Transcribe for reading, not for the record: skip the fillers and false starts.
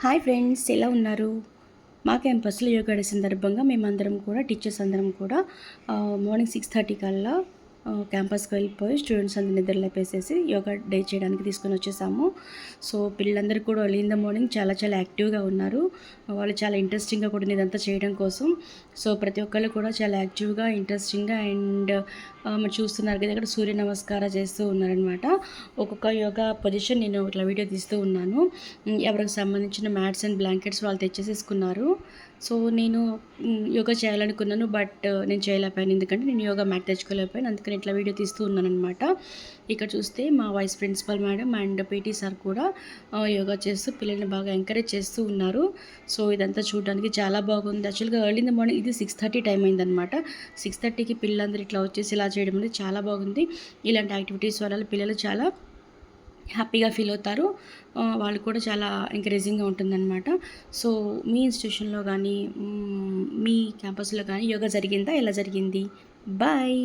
Hi friends, ఎలా ఉన్నారు? మా క్యాంపస్లో యోగా డే సందర్భంగా మేమందరం కూడా టీచర్స్ అందరం కూడా మార్నింగ్ 6:30 కల్లా క్యాంపస్కి వెళ్ళిపోయి స్టూడెంట్స్ అందరిని నిద్ర లేపేసేసి యోగా డే చేయడానికి తీసుకొని వచ్చేసాము. సో పిల్లలందరూ కూడా ఎర్లీ ఇన్ ద మార్నింగ్ చాలా చాలా యాక్టివ్గా ఉన్నారు. వాళ్ళు చాలా ఇంట్రెస్టింగ్గా కూడా ఇదంతా చేయడం కోసం. సో ప్రతి ఒక్కళ్ళు కూడా చాలా యాక్టివ్గా ఇంట్రెస్టింగ్గా అండ్ మీరు చూస్తున్నారు కదా, ఇక్కడ సూర్య నమస్కారం చేస్తూ ఉన్నారనమాట. ఒక్కొక్క యోగా పొజిషన్ నేను ఇట్లా వీడియో తీస్తూ ఉన్నాను. ఎవరికి సంబంధించిన మ్యాట్స్ అండ్ బ్లాంకెట్స్ వాళ్ళు తెచ్చేసేసుకున్నారు. సో నేను యోగా చేయాలనుకున్నాను, బట్ నేను చేయలేకపోయాను. ఎందుకంటే నేను యోగా మ్యాట్ తెచ్చుకోలేకపోయాను. అందుకని ఇట్లా వీడియో తీస్తూ ఉన్నానమాట. ఇక్కడ చూస్తే మా vice principal madam and PT sir కూడా యోగా చేస్తూ పిల్లల్ని బాగా ఎంకరేజ్ చేస్తూ ఉన్నారు. సో ఇదంతా చూడడానికి చాలా బాగుంది. యాక్చువల్గా ఎర్లీ ఇన్ ద మార్నింగ్ ఇది 6:30 టైం అయిందనమాట. 6:30కి పిల్లలందరూ ఇట్లా వచ్చేసి ఇలా చేయడం అనేది చాలా బాగుంది. ఇలాంటి యాక్టివిటీస్ వల్ల పిల్లలు చాలా హ్యాపీగా ఫీల్ అవుతారు. వాళ్ళు కూడా చాలా ఎంకరేజింగ్గా ఉంటుందన్నమాట. సో మీ ఇన్స్టిట్యూషన్లో కానీ మీ క్యాంపస్లో కానీ యోగా జరిగిందా? ఎలా జరిగింది? బాయ్.